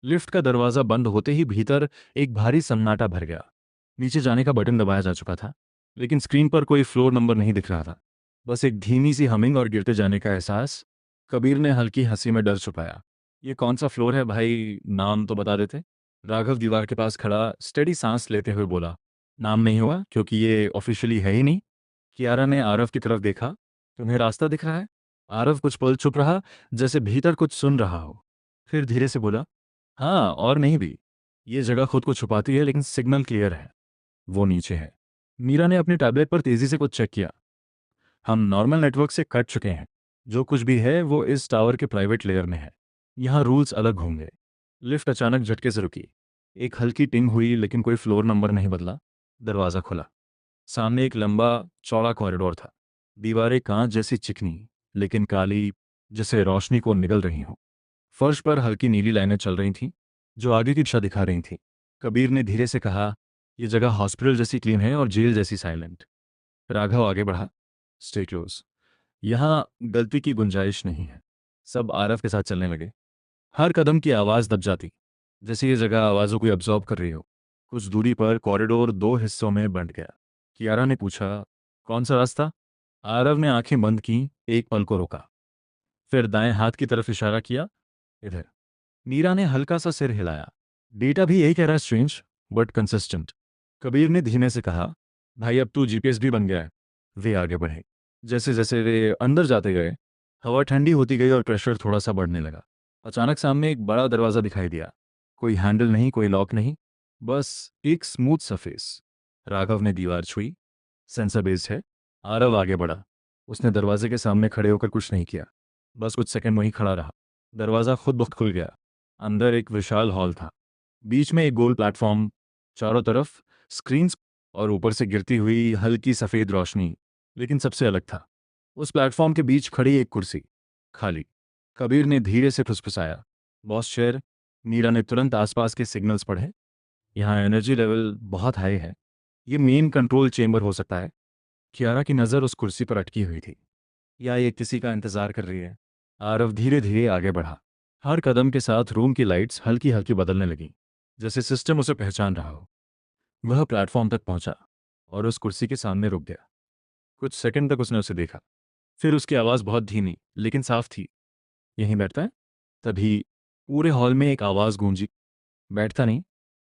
Lift का दरवाज़ा बंद होते ही भीतर एक भारी सन्नाटा भर गया। नीचे जाने का बटन दबाया जा चुका था, लेकिन स्क्रीन पर कोई फ्लोर नंबर नहीं दिख रहा था। बस एक धीमी सी हमिंग और गिरते जाने का एहसास। कबीर ने हल्की हंसी में डर छुपाया। ये कौन सा फ्लोर है भाई, नाम तो बता देते। राघव दीवार के पास खड़ा स्टेडी सांस लेते हुए बोला। नाम नहीं हुआ क्योंकि ये ऑफिशियली है ही नहीं। कियारा ने आरव की तरफ देखा। तुम्हें रास्ता दिख रहा है? आरव कुछ पल चुप रहा, जैसे भीतर कुछ सुन रहा हो। फिर धीरे से बोला, हाँ और नहीं भी। ये जगह खुद को छुपाती है लेकिन सिग्नल क्लियर है। वो नीचे है। मीरा ने अपने टैबलेट पर तेजी से कुछ चेक किया। हम नॉर्मल नेटवर्क से कट चुके हैं। जो कुछ भी है वो इस टावर के प्राइवेट लेयर में है। यहाँ रूल्स अलग होंगे। लिफ्ट अचानक झटके से रुकी। एक हल्की टिंग हुई लेकिन कोई फ्लोर नंबर नहीं बदला। दरवाज़ा खुला। सामने एक लंबा चौड़ा कॉरिडोर था। दीवारें कांच जैसी चिकनी, लेकिन काली, जैसे रोशनी को निगल रही हो। फर्श पर हल्की नीली लाइनें चल रही थीं, जो आगे की दिशा दिखा रही थीं। कबीर ने धीरे से कहा, यह जगह हॉस्पिटल जैसी क्लीन है और जेल जैसी साइलेंट। राघव आगे बढ़ा। Stay close. यहाँ गलती की गुंजाइश नहीं है। सब आरव के साथ चलने लगे। हर कदम की आवाज़ दब जाती, जैसे ये जगह आवाज़ों को अब्जॉर्ब कर रही हो। कुछ दूरी पर कॉरिडोर दो हिस्सों में बंट गया। कियारा ने पूछा, कौन सा रास्ता? आरव ने आंखें बंद की, एक पल को रोका, फिर दाएं हाथ की तरफ इशारा किया, इधर। मीरा ने हल्का सा सिर हिलाया। डेटा भी यही कह रहा है, स्ट्रेंज बट कंसिस्टेंट। कबीर ने धीमे से कहा, भाई अब तू जीपीएस भी बन गया है। वे आगे बढ़े। जैसे जैसे वे अंदर जाते गए, हवा ठंडी होती गई और प्रेशर थोड़ा सा बढ़ने लगा। अचानक सामने एक बड़ा दरवाज़ा दिखाई दिया। कोई हैंडल नहीं, कोई लॉक नहीं, बस एक स्मूथ सरफेस। राघव ने दीवार छुई। सेंसर बेस्ड है। आरव आगे बढ़ा। उसने दरवाजे के सामने खड़े होकर कुछ नहीं किया, बस कुछ सेकंड वहीं खड़ा रहा। दरवाज़ा खुद ब खुद खुल गया। अंदर एक विशाल हॉल था। बीच में एक गोल प्लेटफॉर्म, चारों तरफ स्क्रीन्स और ऊपर से गिरती हुई हल्की सफ़ेद रोशनी। लेकिन सबसे अलग था, उस प्लेटफॉर्म के बीच खड़ी एक कुर्सी, खाली। कबीर ने धीरे से फुसफुसाया, बॉस चेयर। मीरा ने तुरंत आसपास के सिग्नल्स पढ़े। यहाँ एनर्जी लेवल बहुत हाई है। ये मेन कंट्रोल चेंबर हो सकता है। कियारा की नज़र उस कुर्सी पर अटकी हुई थी। या ये किसी का इंतज़ार कर रही है? आरव धीरे धीरे आगे बढ़ा। हर कदम के साथ रूम की लाइट्स हल्की हल्की बदलने लगीं, जैसे सिस्टम उसे पहचान रहा हो। वह प्लेटफॉर्म तक पहुंचा और उस कुर्सी के सामने रुक गया। कुछ सेकंड तक उसने उसे देखा। फिर उसकी आवाज़ बहुत धीमी लेकिन साफ थी, यहीं बैठता है? तभी पूरे हॉल में एक आवाज़ गूंजी, बैठता नहीं।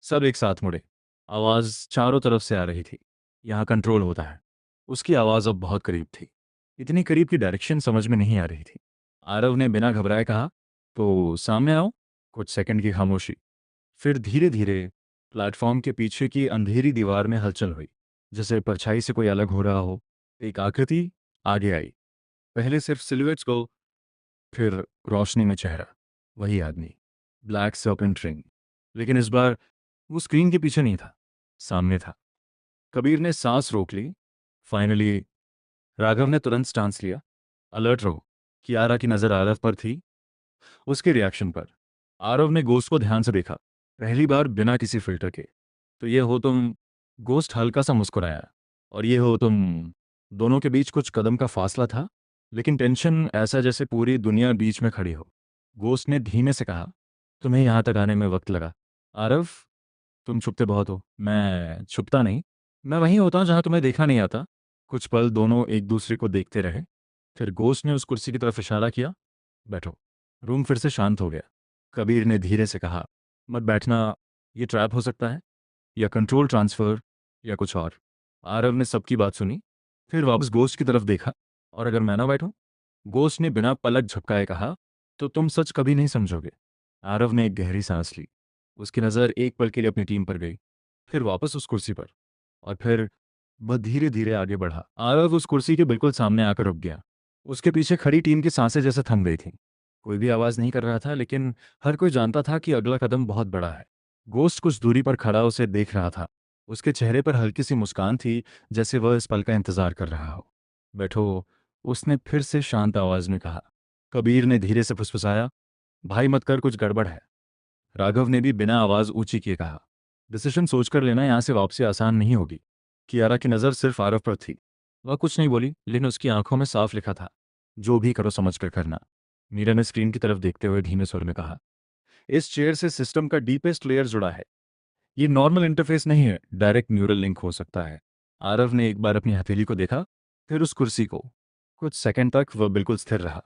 सब एक साथ मुड़े। आवाज़ चारों तरफ से आ रही थी। यहाँ कंट्रोल होता है। उसकी आवाज़ अब बहुत करीब थी। इतनी करीब की डायरेक्शन समझ में नहीं आ रही थी। आरव ने बिना घबराए कहा, तो सामने आओ। कुछ सेकंड की खामोशी। फिर धीरे धीरे प्लेटफॉर्म के पीछे की अंधेरी दीवार में हलचल हुई, जैसे परछाई से कोई अलग हो रहा हो। एक आकृति आगे आई। पहले सिर्फ सिलुएट्स को, फिर रोशनी में चेहरा। वही आदमी, ब्लैक सर्पेंट रिंग। लेकिन इस बार वो स्क्रीन के पीछे नहीं था, सामने था। कबीर ने सांस रोक ली। फाइनली राघव ने तुरंत स्टांस लिया। अलर्ट रहो। कियारा की नज़र आरव पर थी, उसके रिएक्शन पर। आरव ने गोस्ट को ध्यान से देखा, पहली बार बिना किसी फिल्टर के। तो ये हो तुम? गोस्ट हल्का सा मुस्कुराया। और ये हो तुम? दोनों के बीच कुछ कदम का फासला था, लेकिन टेंशन ऐसा जैसे पूरी दुनिया बीच में खड़ी हो। गोस्ट ने धीमे से कहा, तुम्हें यहाँ तक आने में वक्त लगा। आरव, तुम छुपते बहुत हो। मैं छुपता नहीं, मैं वहीं होता हूँ जहाँ तुम्हें देखा नहीं आता। कुछ पल दोनों एक दूसरे को देखते रहे। फिर गोस्ट ने उस कुर्सी की तरफ इशारा किया, बैठो। रूम फिर से शांत हो गया। कबीर ने धीरे से कहा, मत बैठना, ये ट्रैप हो सकता है, या कंट्रोल ट्रांसफ़र, या कुछ और। आरव ने सबकी बात सुनी, फिर वापस गोश्त की तरफ देखा। और अगर मैं ना बैठूं? गोश्त ने बिना पलक झपकाए कहा, तो तुम सच कभी नहीं समझोगे। आरव ने एक गहरी सांस ली। उसकी नज़र एक पल के लिए अपनी टीम पर गई, फिर वापस उस कुर्सी पर। और फिर वह धीरे धीरे आगे बढ़ा। आरव उस कुर्सी के बिल्कुल सामने आकर रुक गया। उसके पीछे खड़ी टीम की सांसें जैसे थम गई थीं। कोई भी आवाज़ नहीं कर रहा था, लेकिन हर कोई जानता था कि अगला कदम बहुत बड़ा है। गोश्त कुछ दूरी पर खड़ा उसे देख रहा था। उसके चेहरे पर हल्की सी मुस्कान थी, जैसे वह इस पल का इंतजार कर रहा हो। बैठो, उसने फिर से शांत आवाज में कहा। कबीर ने धीरे से फुसफुसाया, भाई मत कर, कुछ गड़बड़ है। राघव ने भी बिना आवाज ऊंची किए कहा, डिसीजन सोचकर लेना, यहाँ से वापसी आसान नहीं होगी। कियारा की नज़र सिर्फ आरव पर थी। वह कुछ नहीं बोली, लेकिन उसकी आंखों में साफ लिखा था, जो भी करो समझ कर करना। मीरा ने स्क्रीन की तरफ देखते हुए धीमे स्वर में कहा, इस चेयर से सिस्टम का डीपेस्ट लेयर जुड़ा है। ये नॉर्मल इंटरफेस नहीं है, डायरेक्ट न्यूरल लिंक हो सकता है। आरव ने एक बार अपनी हथेली को देखा, फिर उस कुर्सी को। कुछ सेकंड तक वह बिल्कुल स्थिर रहा।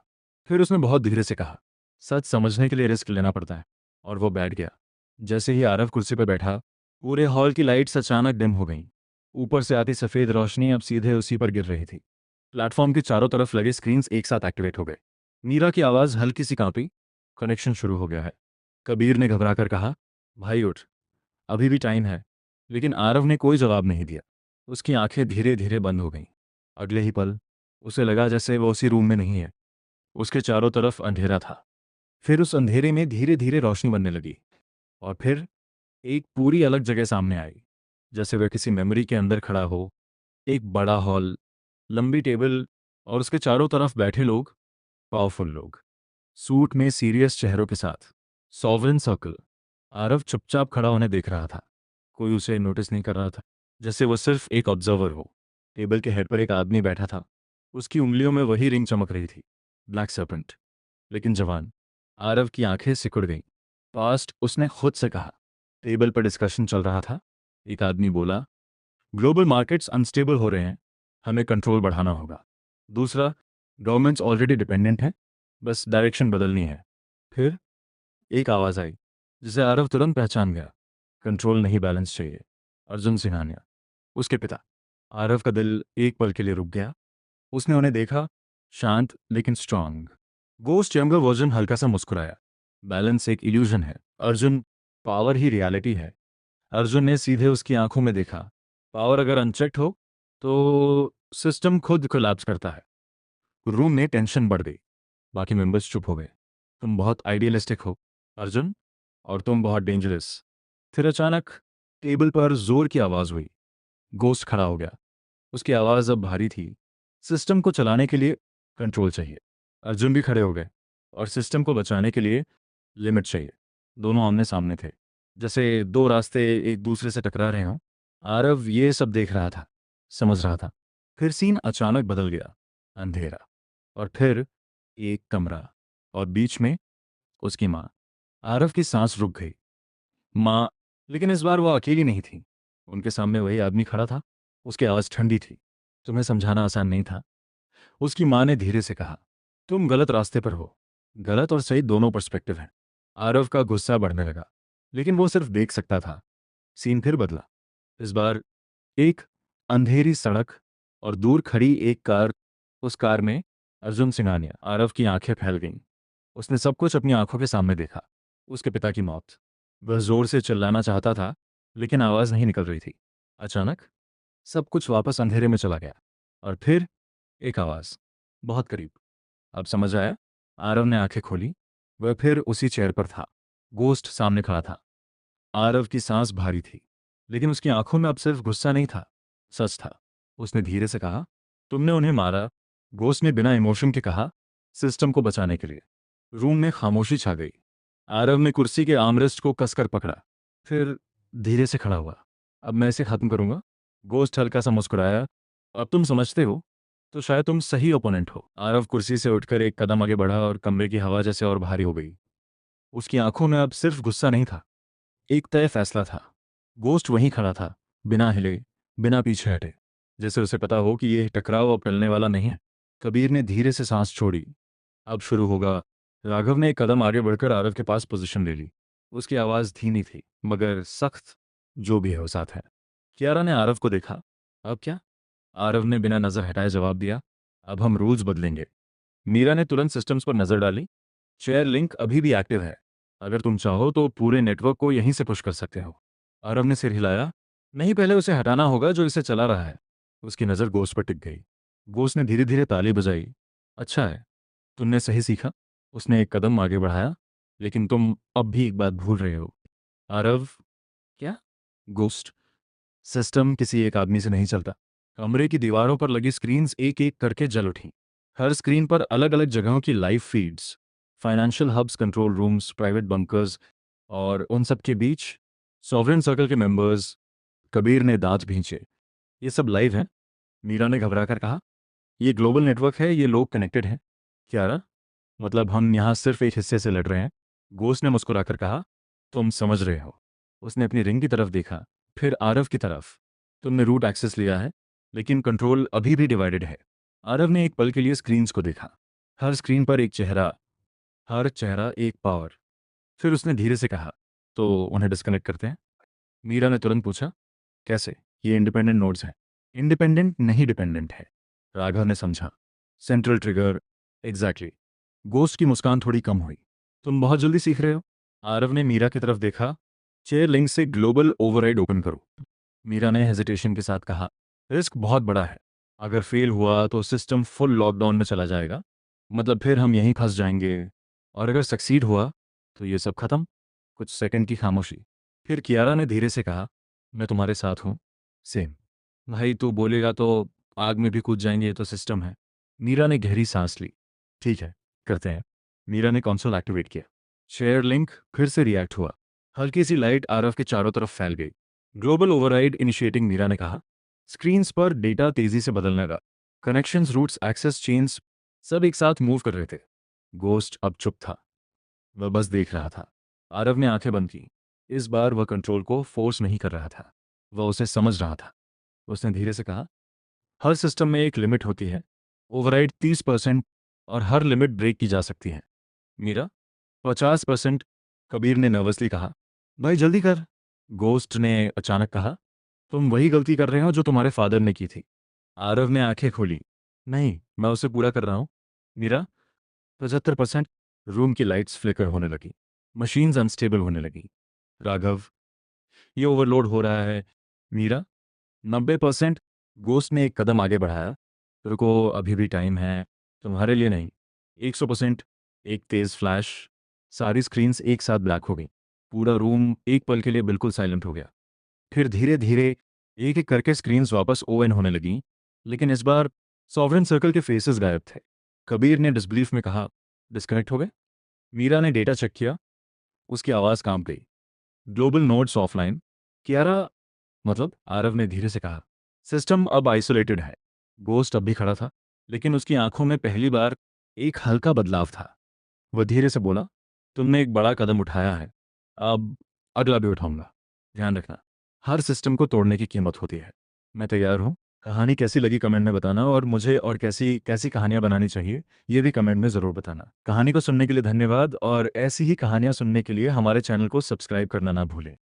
फिर उसने बहुत धीरे से कहा, सच समझने के लिए रिस्क लेना पड़ता है। और वो बैठ गया। जैसे ही आरव कुर्सी पर बैठा, पूरे हॉल की लाइट्स अचानक डिम हो गईं। ऊपर से आती सफ़ेद रोशनी अब सीधे उसी पर गिर रही थी। प्लेटफॉर्म के चारों तरफ लगे स्क्रीन्स एक साथ एक्टिवेट हो गए। मीरा की आवाज़ हल्की सी कांपी, कनेक्शन शुरू हो गया है। कबीर ने घबरा कर कहा, भाई उठ, अभी भी टाइम है। लेकिन आरव ने कोई जवाब नहीं दिया। उसकी आंखें धीरे धीरे बंद हो गईं। अगले ही पल उसे लगा जैसे वो उसी रूम में नहीं है। उसके चारों तरफ अंधेरा था। फिर उस अंधेरे में धीरे धीरे रोशनी बनने लगी। और फिर एक पूरी अलग जगह सामने आई, जैसे वह किसी मेमोरी के अंदर खड़ा हो। एक बड़ा हॉल, लंबी टेबल, और उसके चारों तरफ बैठे लोग, पावरफुल लोग, सूट में सीरियस चेहरों के साथ। Sovereign circle. आरव चुपचाप खड़ा होने देख रहा था। कोई उसे नोटिस नहीं कर रहा था, जैसे वो सिर्फ एक ऑब्जर्वर हो। टेबल के हेड पर एक आदमी बैठा था। उसकी उंगलियों में वही रिंग चमक रही थी, ब्लैक सर्पेंट, लेकिन जवान। आरव की आंखें सिकुड़ गईं। पास्ट, उसने खुद से कहा। टेबल पर डिस्कशन चल रहा था। एक आदमी बोला, ग्लोबल मार्केट्स अनस्टेबल हो रहे हैं, हमें कंट्रोल बढ़ाना होगा। दूसरा, गवर्नमेंट्स ऑलरेडी डिपेंडेंट हैं, बस डायरेक्शन बदलनी है। फिर एक आवाज़ आई, जिसे आरव तुरंत पहचान गया। कंट्रोल नहीं, बैलेंस चाहिए। अर्जुन सिंघानिया, उसके पिता। आरव का दिल एक पल के लिए रुक गया। उसने उन्हें देखा, शांत लेकिन स्ट्रांग। गोस्ट यंगर वर्जन हल्का सा मुस्कुराया। बैलेंस एक इल्यूजन है अर्जुन, पावर ही रियलिटी है। अर्जुन ने सीधे उसकी आंखों में देखा। पावर अगर अनचेक्ड हो तो सिस्टम खुद कोलैप्स करता है। रूम में टेंशन बढ़ गई। बाकी मेंबर्स चुप हो गए। तुम बहुत आइडियलिस्टिक हो अर्जुन, और तुम बहुत डेंजरस। फिर अचानक टेबल पर जोर की आवाज़ हुई। गोस्ट खड़ा हो गया। उसकी आवाज़ अब भारी थी। सिस्टम को चलाने के लिए कंट्रोल चाहिए। अर्जुन भी खड़े हो गए। और सिस्टम को बचाने के लिए लिमिट चाहिए। दोनों आमने सामने थे, जैसे दो रास्ते एक दूसरे से टकरा रहे हों। आरव ये सब देख रहा था, समझ रहा था। फिर सीन अचानक बदल गया। अंधेरा, और फिर एक कमरा, और बीच में उसकी माँ। आरव की सांस रुक गई। माँ, लेकिन इस बार वो अकेली नहीं थी। उनके सामने वही आदमी खड़ा था। उसकी आवाज़ ठंडी थी। तुम्हें समझाना आसान नहीं था, उसकी माँ ने धीरे से कहा। तुम गलत रास्ते पर हो। गलत और सही दोनों पर्सपेक्टिव हैं। आरव का गुस्सा बढ़ने लगा, लेकिन वो सिर्फ देख सकता था। सीन फिर बदला। इस बार एक अंधेरी सड़क, और दूर खड़ी एक कार। उस कार में अर्जुन सिंघानिया। आरव की आंखें फैल गईं। उसने सब कुछ अपनी आंखों के सामने देखा। उसके पिता की मौत। वह जोर से चिल्लाना चाहता था, लेकिन आवाज़ नहीं निकल रही थी। अचानक सब कुछ वापस अंधेरे में चला गया। और फिर एक आवाज़, बहुत करीब। अब समझ आया? आरव ने आंखें खोली। वह फिर उसी चेयर पर था। गोस्ट सामने खड़ा था। आरव की सांस भारी थी, लेकिन उसकी आंखों में अब सिर्फ गुस्सा नहीं था, सच था। उसने धीरे से कहा, तुमने उन्हें मारा। गोस्ट ने बिना इमोशन के कहा, सिस्टम को बचाने के लिए। रूम में खामोशी छा गई। आरव ने कुर्सी के आर्मरेस्ट को कसकर पकड़ा, फिर धीरे से खड़ा हुआ। अब मैं इसे खत्म करूंगा। गोस्ट हल्का सा मुस्कुराया। अब तुम समझते हो, तो शायद तुम सही ओपोनेंट हो। आरव कुर्सी से उठकर एक कदम आगे बढ़ा, और कमरे की हवा जैसे और भारी हो गई। उसकी आंखों में अब सिर्फ गुस्सा नहीं था, एक तय फैसला था। गोस्ट वहीं खड़ा था, बिना हिले, बिना पीछे हटे, जैसे उसे पता हो कि यह टकराव अब टलने वाला नहीं है। कबीर ने धीरे से सांस छोड़ी। अब शुरू होगा। राघव ने एक कदम आगे बढ़कर आरव के पास पोजीशन ले ली। उसकी आवाज़ धीमी थी, मगर सख्त। जो भी है वो साथ है। कियारा ने आरव को देखा। अब क्या? आरव ने बिना नज़र हटाए जवाब दिया, अब हम रूल्स बदलेंगे। मीरा ने तुरंत सिस्टम्स पर नज़र डाली। शेयर लिंक अभी भी एक्टिव है। अगर तुम चाहो तो पूरे नेटवर्क को यहीं से पुश कर सकते हो। आरव ने सिर हिलाया। नहीं, पहले उसे हटाना होगा जो इसे चला रहा है। उसकी नज़र गोश्त पर टिक गई। गोश्त ने धीरे धीरे ताली बजाई। अच्छा है, तुमने सही सीखा। उसने एक कदम आगे बढ़ाया। लेकिन तुम अब भी एक बात भूल रहे हो। आरव। क्या? गोश्त। सिस्टम किसी एक आदमी से नहीं चलता। कमरे की दीवारों पर लगी स्क्रीन्स एक एक करके जल उठी। हर स्क्रीन पर अलग अलग जगहों की live feeds, financial hubs, control rooms, private bunkers, और उन सब के बीच सॉवरेन सर्कल के मेंबर्स। कबीर ने दांत भींचे। ये सब लाइव है? मीरा ने घबरा कर कहा। ये ग्लोबल नेटवर्क है, ये लोग कनेक्टेड हैं। क्या? मतलब हम यहाँ सिर्फ एक हिस्से से लड़ रहे हैं? गोस्ट ने मुस्कुराकर कहा, तुम समझ रहे हो। उसने अपनी रिंग की तरफ देखा, फिर आरव की तरफ। तुमने रूट एक्सेस लिया है, लेकिन कंट्रोल अभी भी डिवाइडेड है। आरव ने एक पल के लिए स्क्रीन्स को देखा। हर स्क्रीन पर एक चेहरा, हर चेहरा एक पावर। फिर उसने धीरे से कहा, तो उन्हें डिस्कनेक्ट करते हैं। मीरा ने तुरंत पूछा, कैसे? ये इंडिपेंडेंट नोड्स हैं। इंडिपेंडेंट नहीं, डिपेंडेंट है। राघव ने समझा। Central trigger. एग्जैक्टली। गोस्ट की मुस्कान थोड़ी कम हुई। तुम बहुत जल्दी सीख रहे हो। आरव ने मीरा की तरफ देखा। चेयर लिंक से ग्लोबल ओवरराइड ओपन करो। मीरा ने हेजिटेशन के साथ कहा, रिस्क बहुत बड़ा है। अगर फेल हुआ तो सिस्टम फुल लॉकडाउन में चला जाएगा। मतलब फिर हम यहीं फंस जाएंगे। और अगर सक्सीड हुआ तो ये सब खत्म। कुछ सेकंड की खामोशी। फिर कियारा ने धीरे से कहा, मैं तुम्हारे साथ हूँ। सेम। भाई तू बोलेगा तो आग में भी कूद जाएंगे, ये तो सिस्टम है। मीरा ने गहरी सांस ली। ठीक है, करते हैं। मीरा ने कंसोल एक्टिवेट किया। शेयर लिंक फिर से रिएक्ट हुआ। हल्की सी लाइट आरव के चारों तरफ फैल गई। ग्लोबल ओवरराइड इनिशिएटिंग, मीरा ने कहा। स्क्रीन्स पर डेटा तेजी से बदलने लगा। कनेक्शंस, रूट्स, एक्सेस चेन्स सब एक साथ मूव कर रहे थे। गोस्ट अब चुप था। वह बस देख रहा था। आरव ने आंखें बंद की। इस बार वह कंट्रोल को फोर्स नहीं कर रहा था, वह उसे समझ रहा था। उसने धीरे से कहा, हर सिस्टम में एक लिमिट होती है। ओवरराइड 30% और हर लिमिट ब्रेक की जा सकती है। मीरा, 50%। कबीर ने नर्वसली कहा, भाई जल्दी कर। गोस्ट ने अचानक कहा, तुम वही गलती कर रहे हो जो तुम्हारे फादर ने की थी। आरव ने आंखें खोली। नहीं, मैं उसे पूरा कर रहा हूँ। मीरा, 75%। रूम की लाइट्स फ्लिकर होने लगी। मशीन्स अनस्टेबल होने लगी। राघव, ये ओवरलोड हो रहा है। मीरा, 90%। गोस्ट ने एक कदम आगे बढ़ाया। रुको, अभी भी टाइम है। तुम्हारे लिए नहीं। 100%। एक तेज फ्लैश। सारी स्क्रीन्स एक साथ ब्लैक हो गई। पूरा रूम एक पल के लिए बिल्कुल साइलेंट हो गया। फिर धीरे धीरे एक एक करके स्क्रीन्स वापस ओवन होने लगीं, लेकिन इस बार सॉवरेन सर्कल के फेसेस गायब थे। कबीर ने डिसबिलीफ में कहा, डिस्कनेक्ट हो गए। मीरा ने डेटा चेक किया। उसकी आवाज़ कांप गई। Global nodes offline. कियारा, मतलब? आरव ने धीरे से कहा, सिस्टम अब आइसोलेटेड है। गोस्ट अब भी खड़ा था, लेकिन उसकी आंखों में पहली बार एक हल्का बदलाव था। वह धीरे से बोला, तुमने एक बड़ा कदम उठाया है। अब अगला भी उठाऊंगा। ध्यान रखना, हर सिस्टम को तोड़ने की कीमत होती है। मैं तैयार हूँ। कहानी कैसी लगी कमेंट में बताना, और मुझे और कैसी कैसी कहानियाँ बनानी चाहिए ये भी कमेंट में ज़रूर बताना। कहानी को सुनने के लिए धन्यवाद, और ऐसी ही कहानियाँ सुनने के लिए हमारे चैनल को सब्सक्राइब करना ना भूलें।